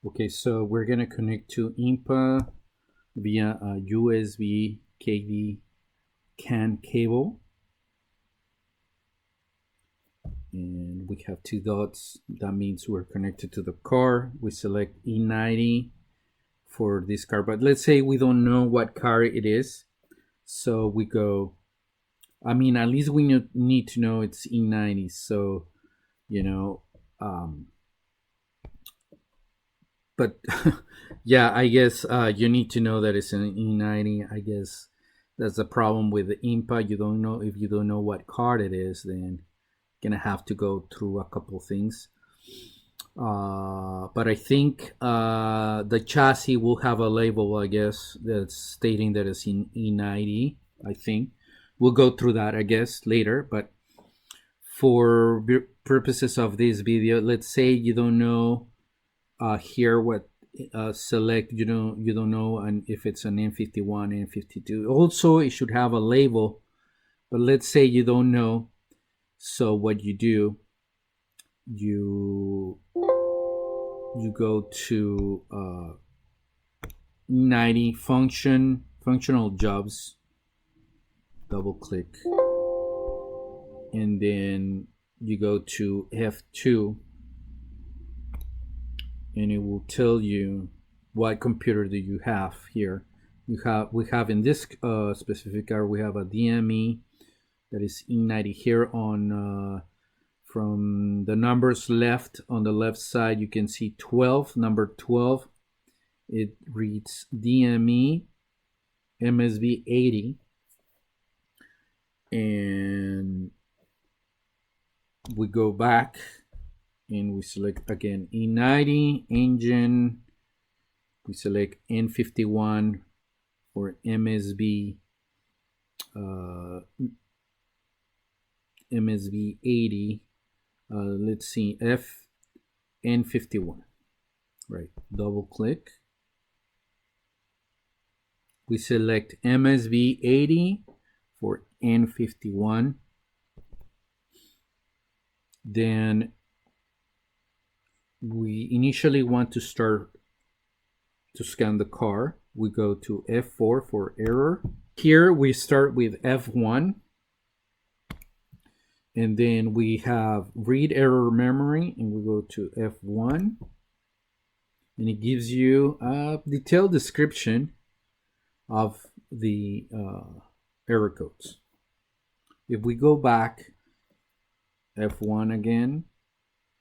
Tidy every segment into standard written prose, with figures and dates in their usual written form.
Okay, so we're gonna connect to INPA via a USB KV CAN cable, and we have two dots. That means we're connected to the car. We select E90 for this car, but let's say we don't know what car it is, so we go. I mean, at least we need to know it's E90. So, you know, but yeah, I guess you need to know that it's an E90. I guess that's the problem with the INPA. You don't know, if you don't know what card it is, then you're gonna have to go through a couple things. But I think the chassis will have a label, I guess, that's stating that it's in E90. I think we'll go through that, I guess, later. But for purposes of this video, let's say you don't know here what select, you don't know, and if it's an N51, N52. Also, it should have a label, but let's say you don't know. So what you do, you go to 90 functional jobs, double click, and then you go to F2, and it will tell you what computer do you have here. We have in this specific car, we have a DME that is E90 here on from the numbers left, on the left side you can see 12, number 12. It reads DME MSB 80, and we go back and we select again E90 engine. We select N51 or MSB MSB 80. Let's see, N51, right? Double click. We select MSB 80 for N51. Then we initially want to start to scan the car. We go to F4 for error. Here we start with F1, and then we have read error memory, and we go to F1, and it gives you a detailed description of the error codes. If we go back, F1 again,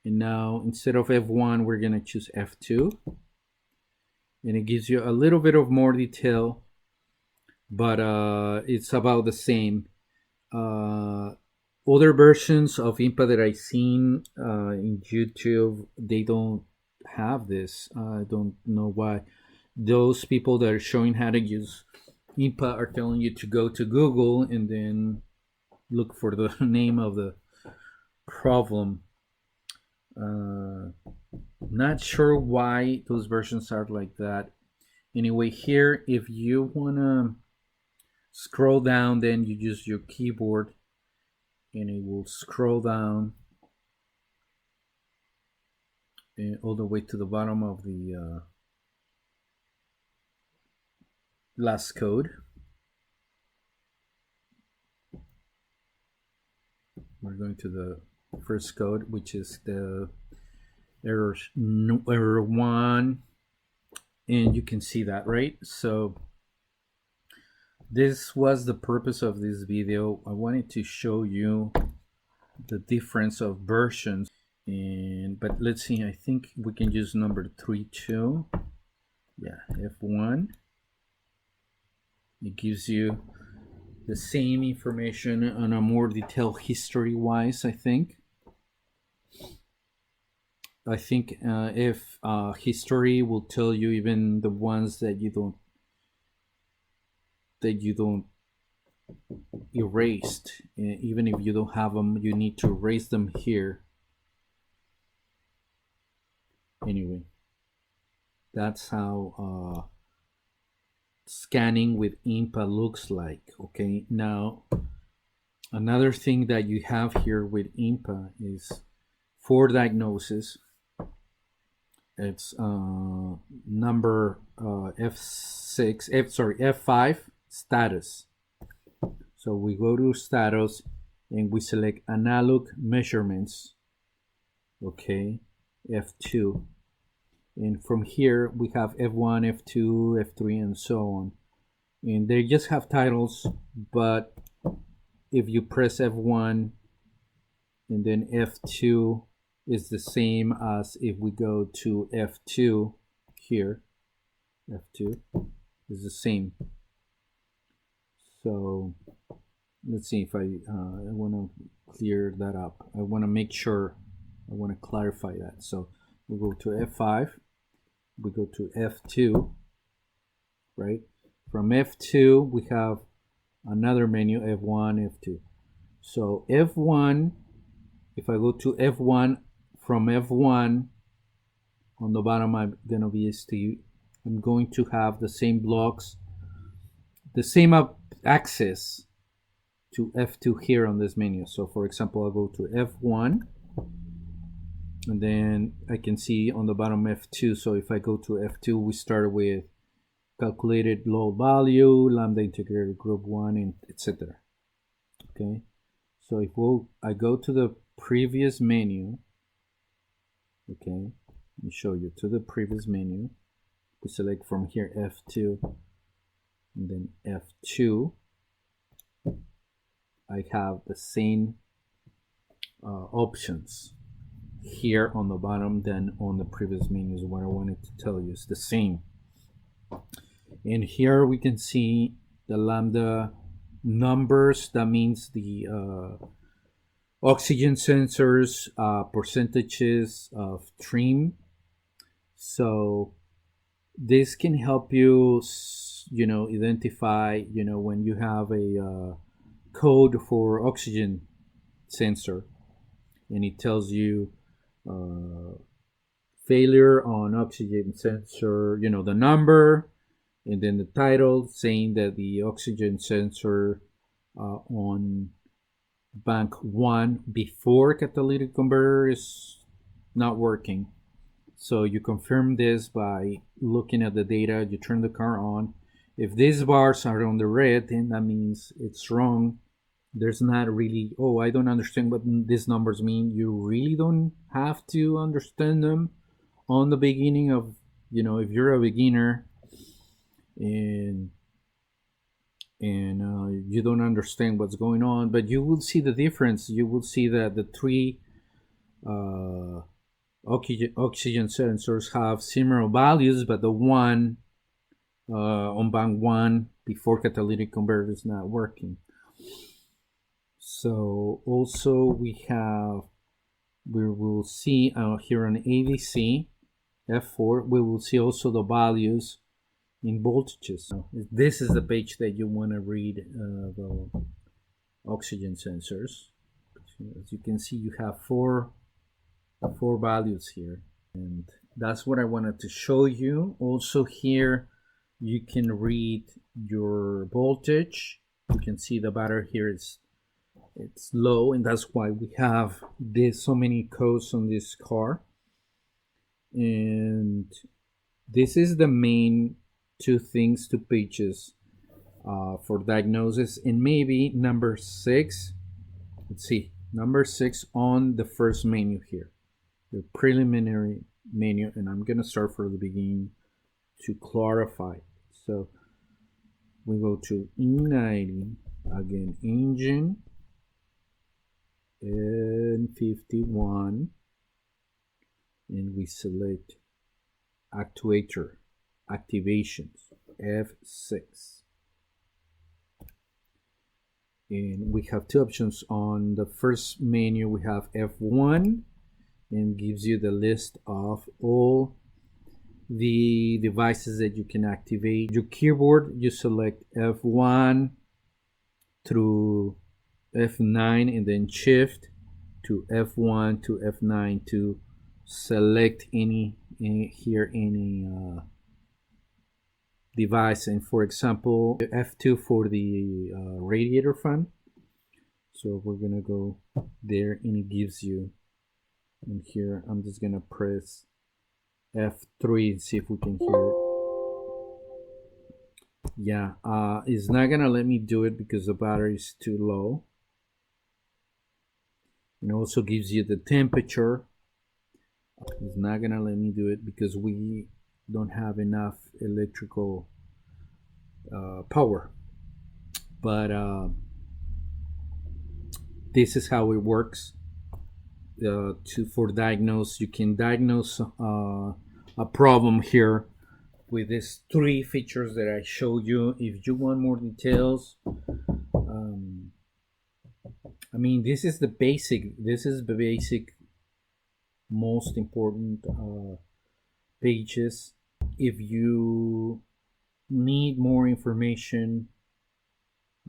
and now instead of F1 we're gonna choose F2, and it gives you a little bit of more detail, but it's about the same. Other versions of INPA that I've seen in YouTube, they don't have this. I don't know why. Those people that are showing how to use INPA are telling you to go to Google and then look for the name of the problem. Not sure why those versions are like that. Anyway, here, if you wanna scroll down, then you use your keyboard and it will scroll down all the way to the bottom of the last code. We're going to the first code, which is the error 1, and you can see that, right? So this was the purpose of this video. I wanted to show you the difference of versions, but let's see, I think we can use number 3 too. Yeah, F1. It gives you the same information on a more detailed history wise, I think. If history will tell you even the ones that you don't erased, even if you don't have them, you need to erase them here. Anyway, that's how scanning with INPA looks like. Okay, now another thing that you have here with INPA is for diagnosis. it's number F5 status. So we go to status and we select analog measurements. Okay, F2. And from here we have F1, F2, F3, and so on. And they just have titles, but if you press F1 and then F2 is the same as if we go to F2 here. F2 is the same. So let's see if I want to clear that up. I want to make sure, I want to clarify that. So we go to F5, we go to F2, right? From F2 we have another menu, F1, F2. So F1, if I go to F1, from F1 on the bottom I'm gonna be I'm going to have the same blocks, the same access to F2 here on this menu. So for example, I'll go to F1 and then I can see on the bottom F2. So if I go to F2, we start with calculated load value, lambda integrated group 1, and etc. Okay, so if I go to the previous menu, okay, let me show you to the previous menu. We select from here F2 and then F2. I have the same options here on the bottom than on the previous menus. What I wanted to tell you is the same. And here we can see the lambda numbers. That means the oxygen sensors, percentages of trim. So this can help you, identify, when you have a code for oxygen sensor and it tells you failure on oxygen sensor, the number, and then the title saying that the oxygen sensor on bank 1 before catalytic converter is not working. So you confirm this by looking at the data. You turn the car on. If these bars are on the red, then that means it's wrong. There's not really, oh, I don't understand what these numbers mean. You really don't have to understand them on the beginning of, if you're a beginner and you don't understand what's going on, but you will see the difference. You will see that the three oxygen sensors have similar values, but the one on bank 1 before catalytic converter is not working. So also we will see here on ADC F4, we will see also the values in voltages. So this is the page that you want to read the oxygen sensors. As you can see, you have four values here, and that's what I wanted to show you. Also here you can read your voltage. You can see the battery here it's low, and that's why we have so many codes on this car. And this is the main two pages for diagnosis. And maybe number 6, let's see, number 6 on the first menu here, the preliminary menu, and I'm gonna start from the beginning to clarify. So we go to E90, again, engine, N51, and we select actuator activations, F6. And we have two options. On the first menu we have F1, and gives you the list of all the devices that you can activate. Your keyboard, you select F1 through F9 and then shift to F1 to F9 to select any device. And for example, F2 for the radiator fan. So we're gonna go there, and it gives you, and here I'm just gonna press F3 and see if we can hear it. Yeah, it's not gonna let me do it because the battery is too low. And also gives you the temperature. It's not gonna let me do it because we don't have enough electrical power. But this is how it works. For diagnose, you can diagnose a problem here with these three features that I showed you. If you want more details, I mean, this is the basic. This is the basic, most important pages. If you need more information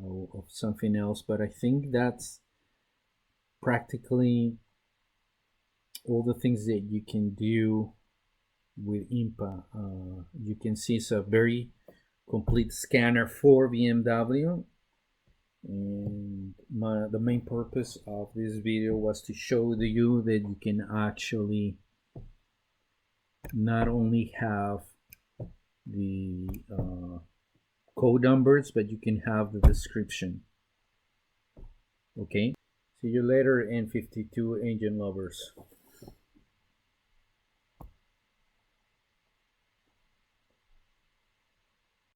of something else, but I think that's practically all the things that you can do with INPA. You can see it's a very complete scanner for BMW. And the main purpose of this video was to show you that you can actually not only have the code numbers, but you can have the description. Okay, see you later, N52 engine lovers.